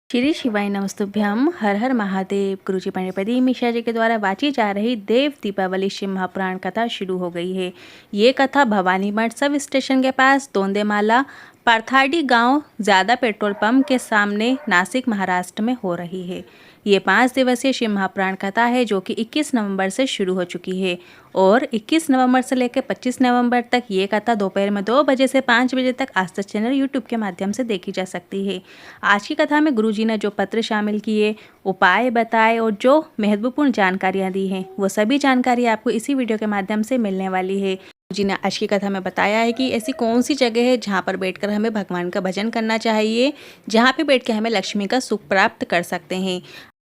श्री शिवाय नमस्तुभ्यम। हर हर महादेव। गुरुजी पंडित प्रदीप मिश्रा जी के द्वारा वाची जा रही देव दीपावली शिव महापुराण कथा शुरू हो गई है। ये कथा भवानी मठ सब स्टेशन के पास तोंदेमाला पार्थाडी गांव ज़्यादा पेट्रोल पंप के सामने नासिक महाराष्ट्र में हो रही है। ये 5 दिवसीय शिव महापुराण कथा है जो कि 21 नवंबर से शुरू हो चुकी है और 21 नवंबर से लेकर 25 नवंबर तक ये कथा दोपहर में 2 बजे से 5 बजे तक आस्था चैनल यूट्यूब के माध्यम से देखी जा सकती है। आज की कथा में गुरुजी ने जो पत्र शामिल किए, उपाय बताए और जो महत्वपूर्ण जानकारियाँ दी हैं वो सभी जानकारी आपको इसी वीडियो के माध्यम से मिलने वाली है। जी ने आज की कथा में बताया है कि ऐसी कौन सी जगह है जहाँ पर बैठकर हमें भगवान का भजन करना चाहिए, जहाँ पे बैठ के हमें लक्ष्मी का सुख प्राप्त कर सकते हैं।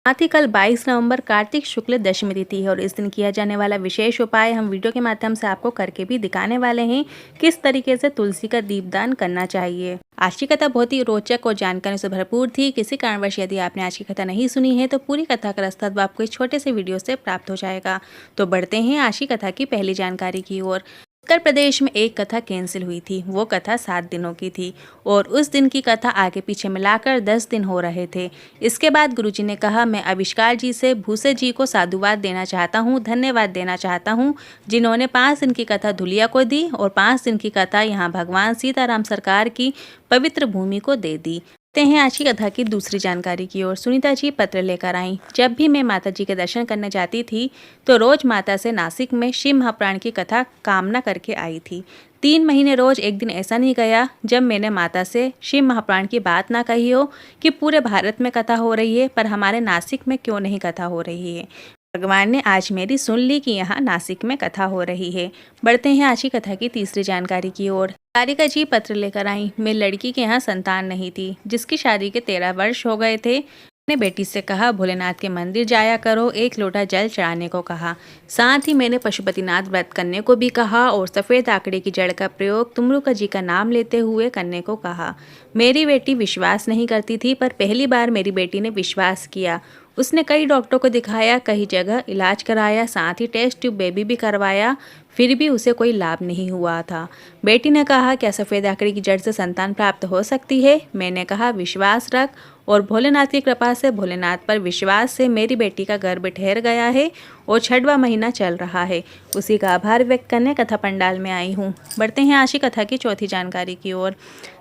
साथ ही कल 22 नवंबर कार्तिक शुक्ल दशमी तिथि है और इस दिन किया जाने वाला विशेष उपाय हम वीडियो के माध्यम से आपको करके भी दिखाने वाले हैं। किस तरीके से तुलसी का दीपदान करना चाहिए। आज की कथा बहुत ही रोचक और जानकारी से भरपूर थी। किसी कारणवश यदि आपने आज की कथा नहीं सुनी है तो पूरी कथा का रास्ता आपको इस छोटे से वीडियो से प्राप्त हो जाएगा। तो बढ़ते हैं आज की कथा की पहली जानकारी की ओर। उत्तर प्रदेश में एक कथा कैंसिल हुई थी। वो कथा 7 दिनों की थी और उस दिन की कथा आगे पीछे मिलाकर 10 दिन हो रहे थे। इसके बाद गुरुजी ने कहा, मैं आविष्कार जी से भूसे जी को साधुवाद देना चाहता हूँ, धन्यवाद देना चाहता हूँ, जिन्होंने 5 दिन की कथा धुलिया को दी और 5 दिन की कथा यहाँ भगवान सीताराम सरकार की पवित्र भूमि को दे दी। हैं आज की कथा की दूसरी जानकारी की ओर। सुनीता जी पत्र लेकर आई। जब भी मैं माता जी के दर्शन करने जाती थी तो रोज माता से नासिक में शिव महापुराण की कथा कामना करके आई थी। 3 महीने रोज एक दिन ऐसा नहीं गया जब मैंने माता से शिव महापुराण की बात ना कही हो कि पूरे भारत में कथा हो रही है पर हमारे नासिक में क्यों नहीं कथा हो रही है। भगवान ने आज मेरी सुन ली कि यहाँ नासिक में कथा हो रही है। बढ़ते हैं आज की कथा की तीसरी जानकारी की ओर। सारिका जी पत्र लेकर आई। मैं लड़की के यहाँ संतान नहीं थी, जिसकी शादी के 13 वर्ष हो गए थे। मैंने बेटी से कहा भोलेनाथ के मंदिर जाया करो, 1 लोटा जल चढ़ाने को कहा। साथ ही मैंने पशुपतिनाथ व्रत करने को भी कहा और सफ़ेद आंकड़े की जड़ का प्रयोग तुमरुका जी का नाम लेते हुए करने को कहा। मेरी बेटी विश्वास नहीं करती थी पर पहली बार मेरी बेटी ने विश्वास किया। उसने कई डॉक्टरों को दिखाया, कई जगह इलाज कराया, साथ ही टेस्ट ट्यूब बेबी भी करवाया, फिर भी उसे कोई लाभ नहीं हुआ था। बेटी ने कहा, क्या सफ़ेद आंकड़े की जड़ से संतान प्राप्त हो सकती है? मैंने कहा, विश्वास रख और भोलेनाथ की कृपा से, भोलेनाथ पर विश्वास से मेरी बेटी का गर्भ ठहर गया है और 6वां महीना चल रहा है। उसी का आभार व्यक्त करने कथा पंडाल में आई हूँ। बढ़ते हैं आज की कथा की चौथी जानकारी की ओर।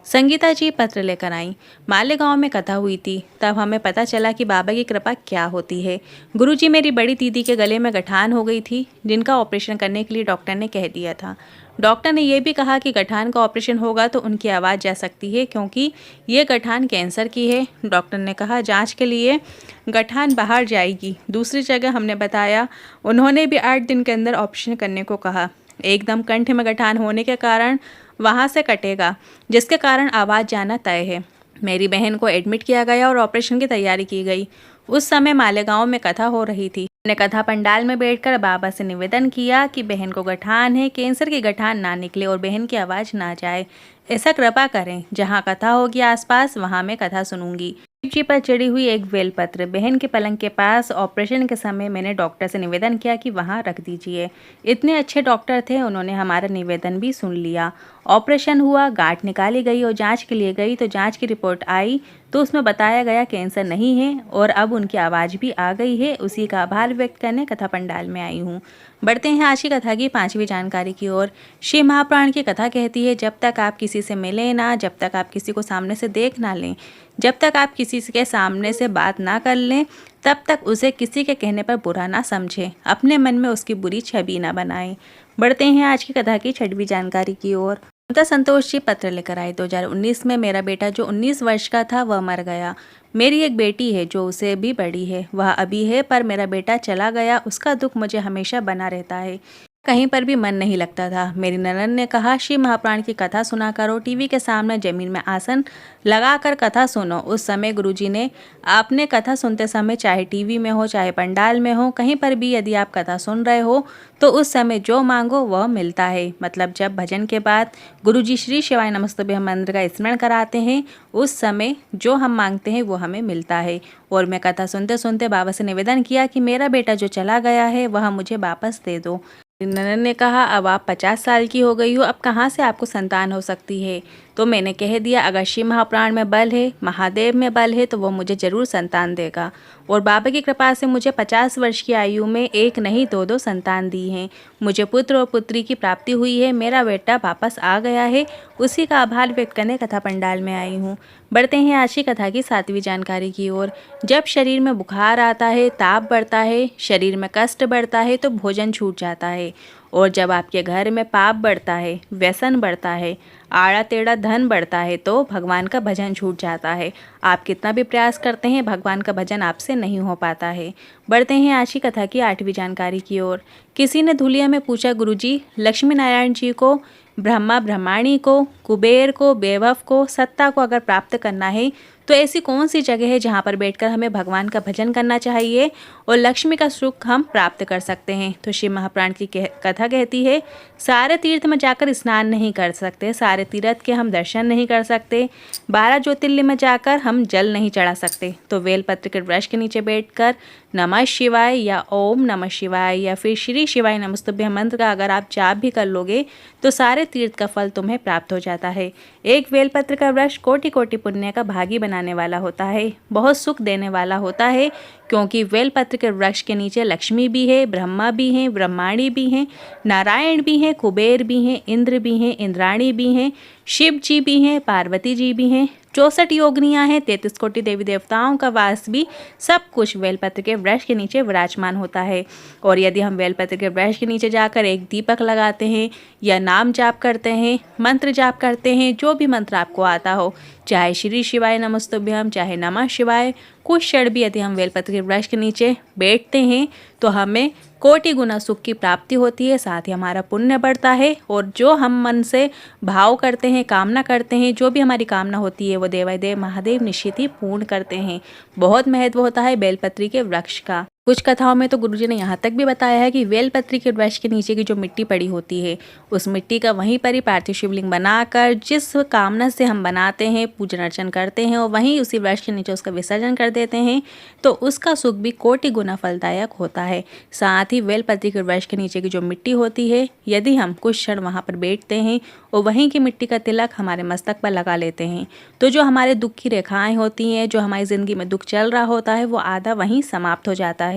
संगीता जी पत्र लेकर आई। मालेगांव में कथा हुई थी, तब हमें पता चला कि बाबा की कृपा क्या होती है। गुरुजी मेरी बड़ी दीदी के गले में गठान हो गई थी, जिनका ऑपरेशन करने के लिए डॉक्टर ने कह दिया था। डॉक्टर ने यह भी कहा कि गठान का ऑपरेशन होगा तो उनकी आवाज़ जा सकती है क्योंकि ये गठान कैंसर की है। डॉक्टर ने कहा जांच के लिए गठान बाहर जाएगी। दूसरी जगह हमने बताया, उन्होंने भी 8 दिन के अंदर ऑपरेशन करने को कहा। एकदम कंठ में गठान होने के कारण वहाँ से कटेगा, जिसके कारण आवाज़ जाना तय है। मेरी बहन को एडमिट किया गया और ऑपरेशन की तैयारी की गई। उस समय मालेगांव में कथा हो रही थी। मैंने कथा पंडाल में बैठकर बाबा से निवेदन किया कि बहन को गठान है, कैंसर की गठान ना निकले और बहन की आवाज़ ना जाए, ऐसा कृपा करें। जहाँ कथा होगी आसपास वहाँ मैं कथा सुनूंगी। शिव जी पर चढ़ी हुई एक बेलपत्र बहन के पलंग के पास ऑपरेशन के समय मैंने डॉक्टर से निवेदन किया कि वहाँ रख दीजिए। इतने अच्छे डॉक्टर थे, उन्होंने हमारा निवेदन भी सुन लिया। ऑपरेशन हुआ, गांठ निकाली गई और जांच के लिए गई तो जांच की रिपोर्ट आई तो उसमें बताया गया कैंसर नहीं है और अब उनकी आवाज़ भी आ गई है। उसी का आभार व्यक्त करने कथा पंडाल में आई हूँ। बढ़ते हैं आज की कथा की 5वीं जानकारी की ओर। शिव महापुराण की कथा कहती है, जब तक आप किसी से मिलें ना, जब तक आप किसी को सामने से देख ना लें, जब तक आप किसी के सामने से बात ना कर लें, तब तक उसे किसी के कहने पर बुरा ना समझें, अपने मन में उसकी बुरी छवि ना बनाएं। बढ़ते हैं आज की कथा की 6वीं जानकारी की ओर। ममता संतोष जी पत्र लेकर आए। 2019 में मेरा बेटा जो 19 वर्ष का था वह मर गया। मेरी एक बेटी है जो उसे भी बड़ी है, वह अभी है, पर मेरा बेटा चला गया, उसका दुख मुझे हमेशा बना रहता है। कहीं पर भी मन नहीं लगता था। मेरी ननद ने कहा, शिव महापुराण की कथा सुना करो, टीवी के सामने जमीन में आसन लगाकर कथा सुनो। उस समय गुरुजी ने आपने कथा सुनते समय, चाहे टीवी में हो चाहे पंडाल में हो, कहीं पर भी यदि आप कथा सुन रहे हो तो उस समय जो मांगो वह मिलता है। मतलब जब भजन के बाद गुरुजी श्री शिवाय नमस्तुभ्यम मंत्र का स्मरण कराते हैं, उस समय जो हम मांगते हैं वो हमें मिलता है। और मैं कथा सुनते सुनते बाबा से निवेदन किया कि मेरा बेटा जो चला गया है वह मुझे वापस दे दो। ननद ने कहा, अब आप 50 साल की हो गई हो, अब कहाँ से आपको संतान हो सकती है। तो मैंने कह दिया अगर शिव महापुराण में बल है, महादेव में बल है, तो वो मुझे ज़रूर संतान देगा। और बाबा की कृपा से मुझे 50 वर्ष की आयु में एक नहीं दो संतान दी हैं। मुझे पुत्र और पुत्री की प्राप्ति हुई है। मेरा बेटा वापस आ गया है, उसी का आभार व्यक्त करने कथा पंडाल में आई हूँ। बढ़ते हैं आज की कथा की 7वीं जानकारी की ओर। जब शरीर में बुखार आता है, ताप बढ़ता है, शरीर में कष्ट बढ़ता है तो भोजन छूट जाता है। और जब आपके घर में पाप बढ़ता है, व्यसन बढ़ता है, आड़ा टेढ़ा धन बढ़ता है तो भगवान का भजन छूट जाता है। आप कितना भी प्रयास करते हैं, भगवान का भजन आपसे नहीं हो पाता है। बढ़ते हैं आज की कथा की 8वीं जानकारी की ओर। किसी ने धुलिया में पूछा, गुरुजी, लक्ष्मी नारायण जी को, ब्रह्मा ब्रह्माणी को, कुबेर को, वैभव को, सत्ता को अगर प्राप्त करना है तो ऐसी कौन सी जगह है जहाँ पर बैठकर हमें भगवान का भजन करना चाहिए और लक्ष्मी का सुख हम प्राप्त कर सकते हैं। तो शिव महापुराण की कथा कहती है, सारे तीर्थ में जाकर स्नान नहीं कर सकते, सारे तीर्थ के हम दर्शन नहीं कर सकते, 12 ज्योतिर्लिंग में जाकर हम जल नहीं चढ़ा सकते, तो बेलपत्र के वृक्ष के नीचे बैठकर नमः शिवाय या ओम नमः शिवाय या फिर श्री शिवाय नमस्तुभ्यं मंत्र का अगर आप जाप भी कर लोगे तो सारे तीर्थ का फल तुम्हें प्राप्त हो जाता है। एक बेलपत्र का वृक्ष कोटि कोटि पुण्य का भागी बनाने वाला होता है, बहुत सुख देने वाला होता है, क्योंकि बेलपत्र के वृक्ष के नीचे लक्ष्मी भी है, ब्रह्मा भी हैं, ब्रह्माणी भी हैं, नारायण भी हैं, कुबेर भी हैं, इंद्र भी हैं, इंद्राणी भी हैं, शिव जी भी हैं, पार्वती जी भी हैं, 64 योगिनियाँ हैं, 33 कोटि देवी देवताओं का वास भी सब कुछ बेलपत्र के वृक्ष के नीचे विराजमान होता है। और यदि हम बेलपत्र के वृक्ष के नीचे जाकर एक दीपक लगाते हैं या नाम जाप करते हैं, मंत्र जाप करते हैं, जो भी मंत्र आपको आता हो, चाहे श्री शिवाय नमस्तुभ्यं, चाहे नमः शिवाय, कुछ क्षण भी यदि हम बेलपत्र के वृक्ष के नीचे बैठते हैं तो हमें कोटि गुना सुख की प्राप्ति होती है, साथ ही हमारा पुण्य बढ़ता है। और जो हम मन से भाव करते हैं, कामना करते हैं, जो भी हमारी कामना होती है वो देवाधिदेव महादेव निश्चित ही पूर्ण करते हैं। बहुत महत्व होता है बेलपत्री के वृक्ष का। कुछ कथाओं में तो गुरुजी ने यहाँ तक भी बताया है कि बेलपत्री के वृक्ष के नीचे की जो मिट्टी पड़ी होती है, उस मिट्टी का वहीं पर ही पार्थिव शिवलिंग बनाकर जिस कामना से हम बनाते हैं, पूजन अर्चन करते हैं और वहीं उसी वृक्ष के नीचे उसका विसर्जन कर देते हैं, तो उसका सुख भी कोटि गुना फलदायक होता है। साथ ही बेलपत्री के वृक्ष के नीचे की जो मिट्टी होती है, यदि हम कुछ क्षण वहाँ पर बैठते हैं और वहीं की मिट्टी का तिलक हमारे मस्तक पर लगा लेते हैं, तो जो हमारे दुख की रेखाएं होती हैं, जो हमारी ज़िंदगी में दुख चल रहा होता है, वो आधा वहीं समाप्त हो जाता है।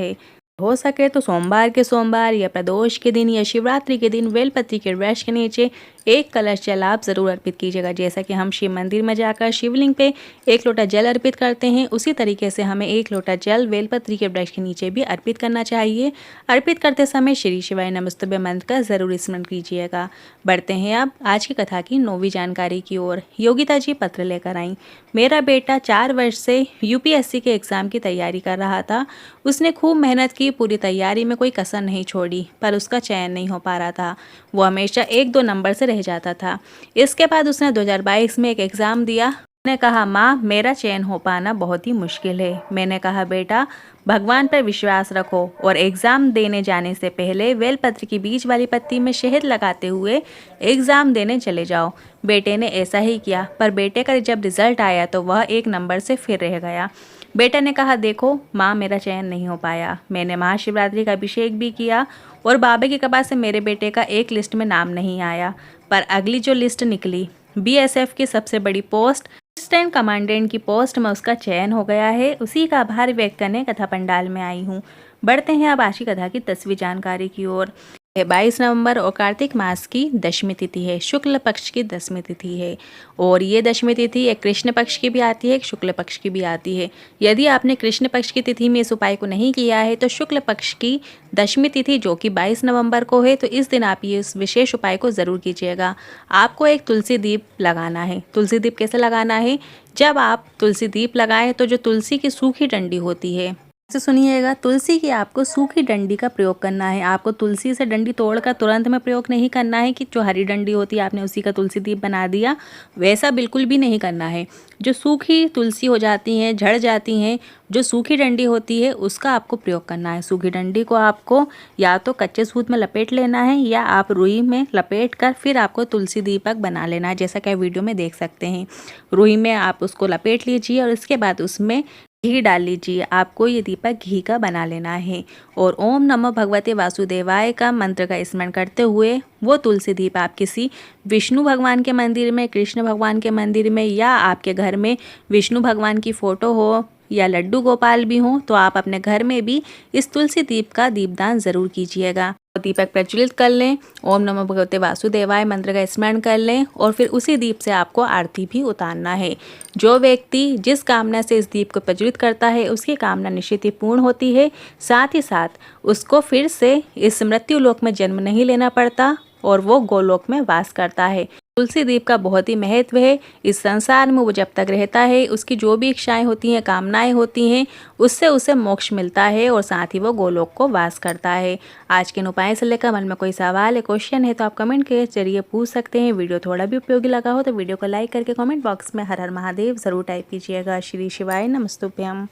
हो सके तो सोमवार के सोमवार या प्रदोष के दिन या शिवरात्रि के दिन बेलपत्री के वृक्ष के नीचे एक कलश जल आप ज़रूर अर्पित कीजिएगा। जैसा कि हम शिव मंदिर में जाकर शिवलिंग पे एक लोटा जल अर्पित करते हैं, उसी तरीके से हमें एक लोटा जल बेलपत्री के वृक्ष के नीचे भी अर्पित करना चाहिए। अर्पित करते समय श्री शिवाय नमस्तुभ्यं मंत्र का ज़रूर स्मरण कीजिएगा। बढ़ते हैं अब आज की कथा की 9वीं जानकारी की ओर। योगिता जी पत्र लेकर आई। मेरा बेटा 4 वर्ष से यूपीएससी के एग्ज़ाम की तैयारी कर रहा था। उसने खूब मेहनत की, पूरी तैयारी में कोई कसर नहीं छोड़ी, पर उसका चयन नहीं हो पा रहा था। वो हमेशा 1-2 नंबर से रह जाता था। इसके बाद उसने 2022 में एक एग्ज़ाम दिया। उसने कहा, माँ मेरा चयन हो पाना बहुत ही मुश्किल है। मैंने कहा, बेटा भगवान पर विश्वास रखो और एग्ज़ाम देने जाने से पहले बेलपत्र की बीच वाली पत्ती में शहद लगाते हुए एग्ज़ाम देने चले जाओ। बेटे ने ऐसा ही किया, पर बेटे का जब रिज़ल्ट आया तो वह 1 नंबर से फिर रह गया। बेटे ने कहा, देखो माँ मेरा चयन नहीं हो पाया। मैंने महाशिवरात्रि का अभिषेक भी किया और बाबा की कृपा से मेरे बेटे का एक लिस्ट में नाम नहीं आया, पर अगली जो लिस्ट निकली बीएसएफ की सबसे बड़ी पोस्ट असिस्टेंट कमांडेंट की पोस्ट में उसका चयन हो गया है। उसी का आभार व्यक्त करने कथा पंडाल में आई हूँ। बढ़ते हैं अब आज की कथा की 10वीं जानकारी की ओर। 22 नवंबर और कार्तिक मास की दशमी तिथि है, शुक्ल पक्ष की दशमी तिथि है। और ये दशमी तिथि एक कृष्ण पक्ष की भी आती है, एक शुक्ल पक्ष की भी आती है। यदि आपने कृष्ण पक्ष की तिथि में इस उपाय को नहीं किया है तो शुक्ल पक्ष की दशमी तिथि जो कि 22 नवंबर को है, तो इस दिन आप ये इस विशेष उपाय को ज़रूर कीजिएगा। आपको एक तुलसी दीप लगाना है। तुलसी दीप कैसे लगाना है? जब आप तुलसी दीप लगाएं तो जो तुलसी की सूखी डंडी होती है, से सुनिएगा, तुलसी की आपको सूखी डंडी का प्रयोग करना है। आपको तुलसी से डंडी तोड़कर तुरंत में प्रयोग नहीं करना है कि जो हरी डंडी होती है आपने उसी का तुलसी दीप बना दिया, वैसा बिल्कुल भी नहीं करना है। जो सूखी तुलसी हो जाती हैं, झड़ जाती हैं, जो सूखी डंडी होती है उसका आपको प्रयोग करना है। सूखी डंडी को आपको या तो कच्चे सूत में लपेट लेना है या आप रुई में लपेट कर फिर आपको तुलसी दीपक बना लेना है, जैसा कि वीडियो में देख सकते हैं। रुई में आप उसको लपेट लीजिए और इसके बाद उसमें घी डाल लीजिए। आपको ये दीपक घी का बना लेना है और ओम नमो भगवते वासुदेवाय का मंत्र का स्मरण करते हुए वो तुलसी दीप आप किसी विष्णु भगवान के मंदिर में, कृष्ण भगवान के मंदिर में या आपके घर में विष्णु भगवान की फ़ोटो हो या लड्डू गोपाल भी हों तो आप अपने घर में भी इस तुलसी दीप का दीपदान ज़रूर कीजिएगा। दीपक प्रज्वलित कर लें, ओम नमो भगवते वासुदेवाय मंत्र का स्मरण कर लें और फिर उसी दीप से आपको आरती भी उतारना है। जो व्यक्ति जिस कामना से इस दीप को प्रज्वलित करता है उसकी कामना निश्चित ही पूर्ण होती है। साथ ही साथ उसको फिर से इस मृत्यु लोक में जन्म नहीं लेना पड़ता और वो गोलोक में वास करता है। तुलसी दीप का बहुत ही महत्व है। इस संसार में वो जब तक रहता है उसकी जो भी इच्छाएं होती हैं, कामनाएं होती हैं, उससे उसे मोक्ष मिलता है और साथ ही वो गोलोक को वास करता है। आज के इन उपाय से लेकर मन में कोई सवाल है, क्वेश्चन है तो आप कमेंट के जरिए पूछ सकते हैं। वीडियो थोड़ा भी उपयोगी लगा हो तो वीडियो को लाइक करके कमेंट बॉक्स में हर हर महादेव ज़रूर टाइप कीजिएगा। श्री शिवाय नमस्तुभ्यम।